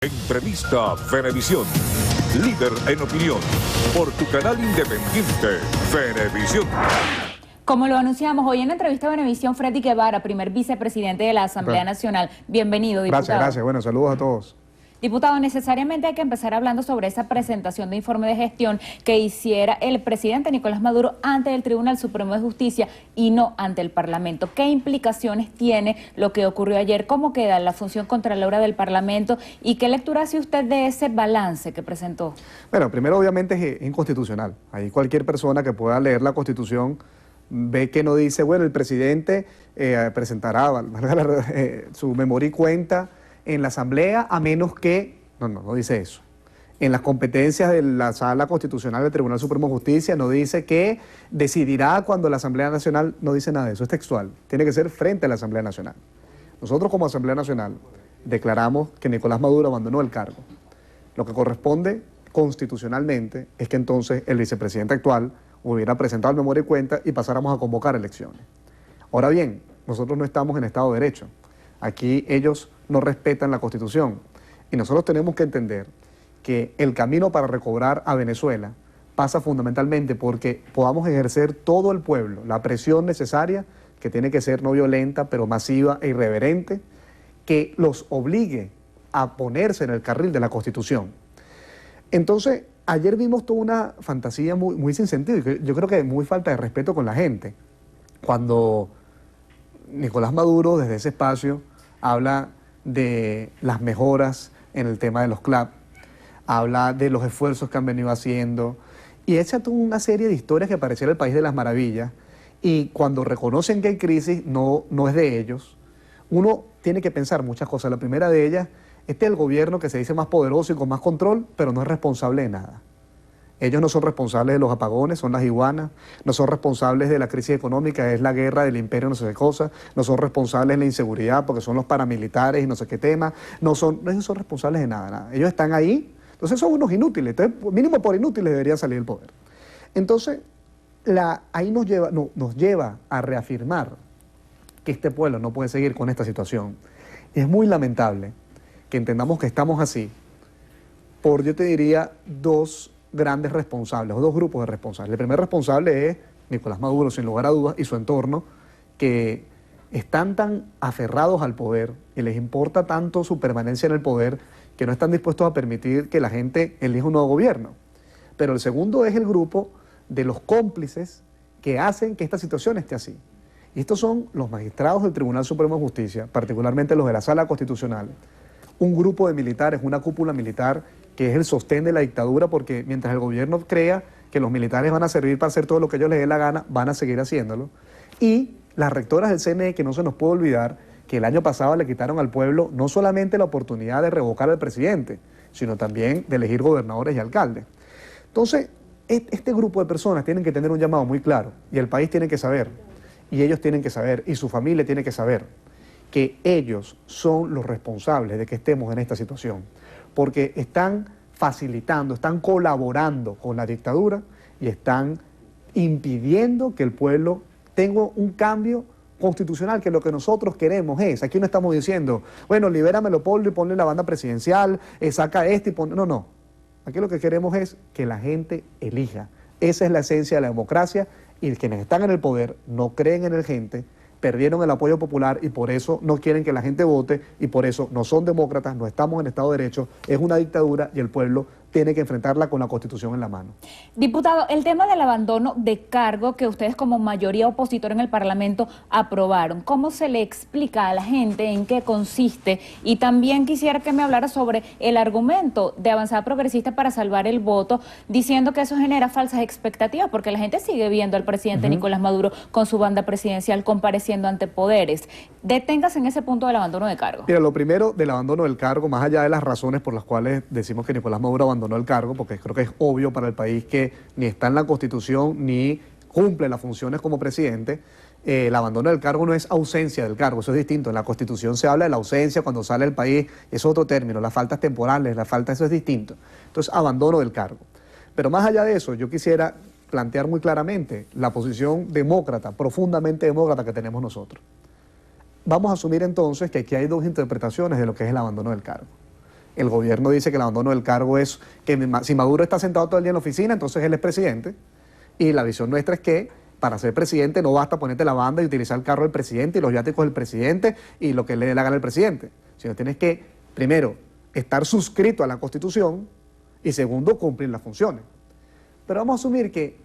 Entrevista Venevisión, líder en opinión, por tu canal independiente, Venevisión. Como lo anunciamos hoy en la entrevista de Venevisión, Freddy Guevara, primer vicepresidente de la Asamblea Nacional. Bienvenido, diputado. Gracias. Bueno, saludos a todos. Diputado, necesariamente hay que empezar hablando sobre esa presentación de informe de gestión que hiciera el presidente Nicolás Maduro ante el Tribunal Supremo de Justicia y no ante el Parlamento. ¿Qué implicaciones tiene lo que ocurrió ayer? ¿Cómo queda la función contralora del Parlamento? ¿Y qué lectura hace usted de ese balance que presentó? Bueno, primero obviamente es inconstitucional. Ahí cualquier persona que pueda leer la Constitución ve que no dice, bueno, el presidente presentará su memoria y cuenta en la Asamblea, a menos que, no dice eso. En las competencias de la Sala Constitucional del Tribunal Supremo de Justicia no dice que decidirá cuando la Asamblea Nacional, no dice nada de eso, es textual. Tiene que ser frente a la Asamblea Nacional. Nosotros como Asamblea Nacional declaramos que Nicolás Maduro abandonó el cargo. Lo que corresponde constitucionalmente es que entonces el vicepresidente actual hubiera presentado el memoria y cuenta y pasáramos a convocar elecciones. Ahora bien, nosotros no estamos en Estado de Derecho. Aquí ellos no respetan la Constitución y nosotros tenemos que entender que el camino para recobrar a Venezuela pasa fundamentalmente porque podamos ejercer todo el pueblo la presión necesaria, que tiene que ser no violenta, pero masiva e irreverente, que los obligue a ponerse en el carril de la Constitución. Entonces, ayer vimos toda una fantasía muy sin sentido y yo creo que muy falta de respeto con la gente. Cuando Nicolás Maduro, desde ese espacio, habla de las mejoras en el tema de los CLAP, habla de los esfuerzos que han venido haciendo y echa toda una serie de historias que pareciera el país de las maravillas, y cuando reconocen que hay crisis no es de ellos. Uno tiene que pensar muchas cosas. La primera de ellas, este es el gobierno que se dice más poderoso y con más control, pero no es responsable de nada. Ellos no son responsables de los apagones, son las iguanas, no son responsables de la crisis económica, es la guerra del imperio, no sé qué cosa, no son responsables de la inseguridad porque son los paramilitares y no sé qué tema, ellos son responsables de nada. Ellos están ahí, entonces son unos inútiles, entonces mínimo por inútiles deberían salir del poder. Entonces, ahí nos lleva a reafirmar que este pueblo no puede seguir con esta situación. Es muy lamentable que entendamos que estamos así por, yo te diría, dos grandes responsables, o dos grupos de responsables. El primer responsable es Nicolás Maduro, sin lugar a dudas, y su entorno, que están tan aferrados al poder y les importa tanto su permanencia en el poder que no están dispuestos a permitir que la gente elija un nuevo gobierno. Pero el segundo es el grupo de los cómplices que hacen que esta situación esté así. Y estos son los magistrados del Tribunal Supremo de Justicia, particularmente los de la Sala Constitucional, un grupo de militares, una cúpula militar que es el sostén de la dictadura, porque mientras el gobierno crea que los militares van a servir para hacer todo lo que ellos les dé la gana, van a seguir haciéndolo. Y las rectoras del CNE, que no se nos puede olvidar que el año pasado le quitaron al pueblo no solamente la oportunidad de revocar al presidente, sino también de elegir gobernadores y alcaldes. Entonces, este grupo de personas tienen que tener un llamado muy claro, y el país tiene que saber, y ellos tienen que saber, y su familia tiene que saber, que ellos son los responsables de que estemos en esta situación, porque están facilitando, están colaborando con la dictadura y están impidiendo que el pueblo tenga un cambio constitucional, que lo que nosotros queremos es, aquí no estamos diciendo, bueno, libéramelo, Pablo, y ponle la banda presidencial, saca este y ponle, no, aquí lo que queremos es que la gente elija. Esa es la esencia de la democracia, y quienes están en el poder no creen en la gente, perdieron el apoyo popular y por eso no quieren que la gente vote y por eso no son demócratas, no estamos en Estado de Derecho, es una dictadura y el pueblo tiene que enfrentarla con la Constitución en la mano. Diputado, el tema del abandono de cargo que ustedes como mayoría opositora en el Parlamento aprobaron, ¿cómo se le explica a la gente en qué consiste? Y también quisiera que me hablara sobre el argumento de Avanzada Progresista para salvar el voto, diciendo que eso genera falsas expectativas, porque la gente sigue viendo al presidente Nicolás Maduro con su banda presidencial compareciendo ante poderes. Deténgase en ese punto del abandono de cargo. Mira, lo primero del abandono del cargo, más allá de las razones por las cuales decimos que Nicolás Maduro abandonó el cargo, porque creo que es obvio para el país que ni está en la Constitución ni cumple las funciones como presidente. El abandono del cargo no es ausencia del cargo, eso es distinto. En la Constitución se habla de la ausencia cuando sale del país, es otro término, las faltas temporales, eso es distinto. Entonces, abandono del cargo. Pero más allá de eso, yo quisiera plantear muy claramente la posición demócrata, profundamente demócrata que tenemos nosotros. Vamos a asumir entonces que aquí hay dos interpretaciones de lo que es el abandono del cargo. El gobierno dice que el abandono del cargo es que si Maduro está sentado todo el día en la oficina, entonces él es presidente. Y la visión nuestra es que para ser presidente no basta ponerte la banda y utilizar el carro del presidente y los viáticos del presidente y lo que le dé la gana al presidente. Sino tienes que, primero, estar suscrito a la Constitución y segundo, cumplir las funciones. Pero vamos a asumir que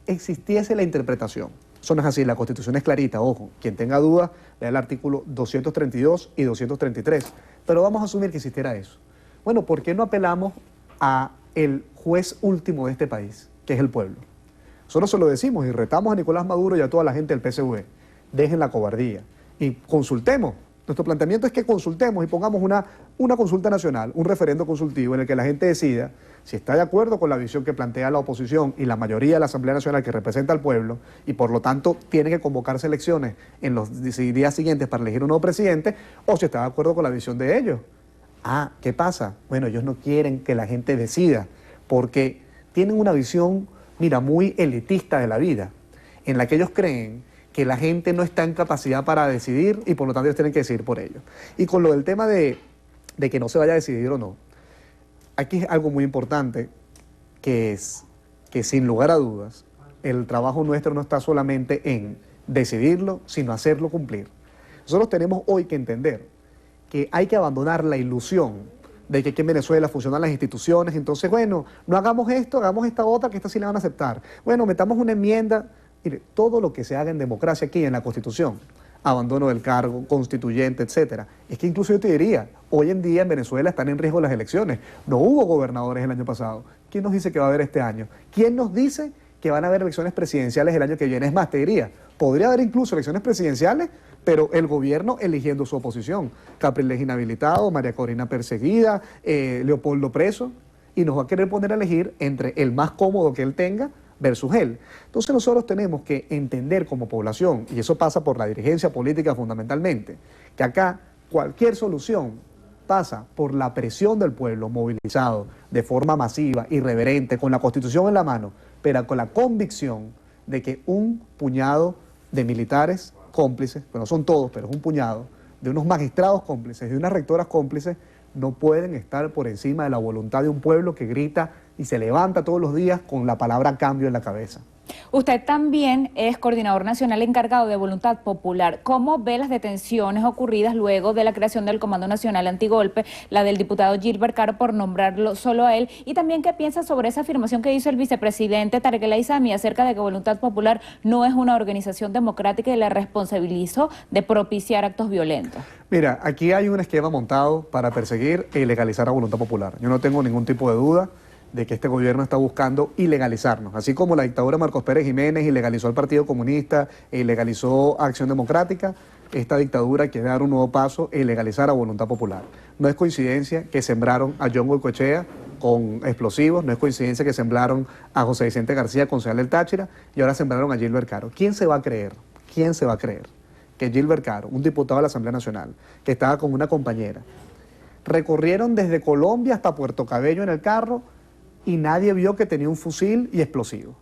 existiese la interpretación. Eso no es así, la Constitución es clarita, ojo. Quien tenga dudas, lea el artículo 232 y 233. Pero vamos a asumir que existiera eso. Bueno, ¿por qué no apelamos a el juez último de este país, que es el pueblo? Nosotros se lo decimos y retamos a Nicolás Maduro y a toda la gente del PSV. Dejen la cobardía y consultemos. Nuestro planteamiento es que consultemos y pongamos una consulta nacional, un referendo consultivo en el que la gente decida si está de acuerdo con la visión que plantea la oposición y la mayoría de la Asamblea Nacional que representa al pueblo y por lo tanto tiene que convocarse elecciones en los días siguientes para elegir un nuevo presidente, o si está de acuerdo con la visión de ellos. Ah, ¿qué pasa? Bueno, ellos no quieren que la gente decida porque tienen una visión, mira, muy elitista de la vida, en la que ellos creen que la gente no está en capacidad para decidir y por lo tanto ellos tienen que decidir por ellos. Y con lo del tema de que no se vaya a decidir o no, aquí es algo muy importante, que es que sin lugar a dudas, el trabajo nuestro no está solamente en decidirlo, sino hacerlo cumplir. Nosotros tenemos hoy que entender que hay que abandonar la ilusión de que aquí en Venezuela funcionan las instituciones, entonces, bueno, no hagamos esto, hagamos esta otra, que esta sí la van a aceptar. Bueno, metamos una enmienda. Mire, todo lo que se haga en democracia aquí en la Constitución, abandono del cargo, constituyente, etcétera, es que incluso yo te diría, hoy en día en Venezuela están en riesgo las elecciones. No hubo gobernadores el año pasado. ¿Quién nos dice que va a haber este año? ¿Quién nos dice que van a haber elecciones presidenciales el año que viene? Es más, te diría, podría haber incluso elecciones presidenciales, pero el gobierno eligiendo su oposición. Capriles inhabilitado, María Corina perseguida, Leopoldo preso, y nos va a querer poner a elegir entre el más cómodo que él tenga versus él. Entonces nosotros tenemos que entender como población, y eso pasa por la dirigencia política fundamentalmente, que acá cualquier solución pasa por la presión del pueblo movilizado de forma masiva, irreverente, con la Constitución en la mano, pero con la convicción de que un puñado de militares cómplices, bueno, son todos, pero es un puñado, de unos magistrados cómplices, de unas rectoras cómplices, no pueden estar por encima de la voluntad de un pueblo que grita y se levanta todos los días con la palabra cambio en la cabeza. Usted también es coordinador nacional encargado de Voluntad Popular. ¿Cómo ve las detenciones ocurridas luego de la creación del Comando Nacional Antigolpe, la del diputado Gilbert Caro, por nombrarlo solo a él? Y también, ¿qué piensa sobre esa afirmación que hizo el vicepresidente Tarek El Aissami acerca de que Voluntad Popular no es una organización democrática y la responsabilizó de propiciar actos violentos? Mira, aquí hay un esquema montado para perseguir e ilegalizar a Voluntad Popular. Yo no tengo ningún tipo de duda de que este gobierno está buscando ilegalizarnos. Así como la dictadura de Marcos Pérez Jiménez ilegalizó al Partido Comunista e ilegalizó a Acción Democrática, esta dictadura quiere dar un nuevo paso e ilegalizar a Voluntad Popular. No es coincidencia que sembraron a John Goycochea con explosivos, no es coincidencia que sembraron a José Vicente García, concejal del Táchira, y ahora sembraron a Gilbert Caro. ¿Quién se va a creer? ¿Quién se va a creer que Gilbert Caro, un diputado de la Asamblea Nacional, que estaba con una compañera, recorrieron desde Colombia hasta Puerto Cabello en el carro y nadie vio que tenía un fusil y explosivos?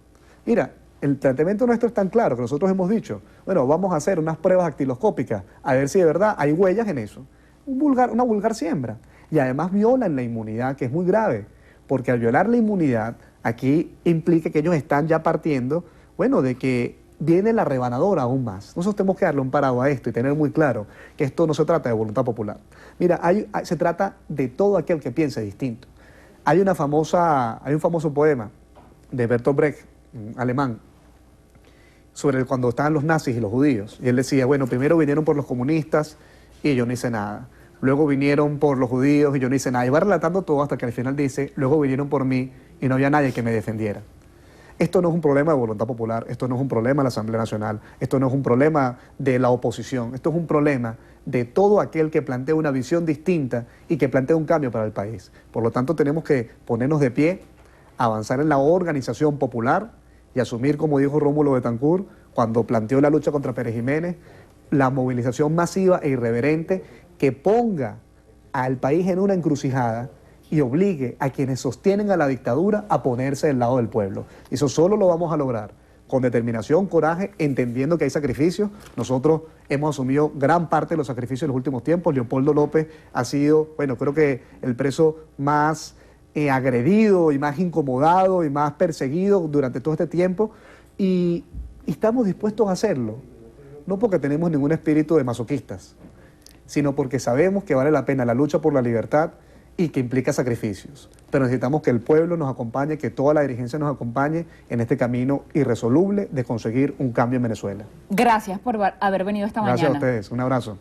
Mira, el planteamiento nuestro es tan claro que nosotros hemos dicho, bueno, vamos a hacer unas pruebas dactiloscópicas a ver si de verdad hay huellas en eso. Una vulgar siembra. Y además violan la inmunidad, que es muy grave, porque al violar la inmunidad, aquí implica que ellos están ya partiendo, bueno, de que viene la rebanadora aún más. Nosotros tenemos que darle un parado a esto y tener muy claro que esto no se trata de voluntad popular. Mira, se trata de todo aquel que piense distinto. Hay un famoso poema de Bertolt Brecht, alemán, sobre cuando estaban los nazis y los judíos. Y él decía, bueno, primero vinieron por los comunistas y yo no hice nada. Luego vinieron por los judíos y yo no hice nada. Y va relatando todo hasta que al final dice, luego vinieron por mí y no había nadie que me defendiera. Esto no es un problema de voluntad popular, esto no es un problema de la Asamblea Nacional, esto no es un problema de la oposición, esto es un problema de todo aquel que plantea una visión distinta y que plantea un cambio para el país. Por lo tanto, tenemos que ponernos de pie, avanzar en la organización popular y asumir, como dijo Rómulo Betancourt, cuando planteó la lucha contra Pérez Jiménez, la movilización masiva e irreverente que ponga al país en una encrucijada y obligue a quienes sostienen a la dictadura a ponerse del lado del pueblo. Y eso solo lo vamos a lograr con determinación, coraje, entendiendo que hay sacrificios. Nosotros hemos asumido gran parte de los sacrificios en los últimos tiempos. Leopoldo López ha sido, bueno, creo que el preso más agredido y más incomodado y más perseguido durante todo este tiempo, y estamos dispuestos a hacerlo, no porque tenemos ningún espíritu de masoquistas, sino porque sabemos que vale la pena la lucha por la libertad y que implica sacrificios. Pero necesitamos que el pueblo nos acompañe, que toda la dirigencia nos acompañe en este camino irresoluble de conseguir un cambio en Venezuela. Gracias por haber venido esta mañana. Gracias a ustedes. Un abrazo.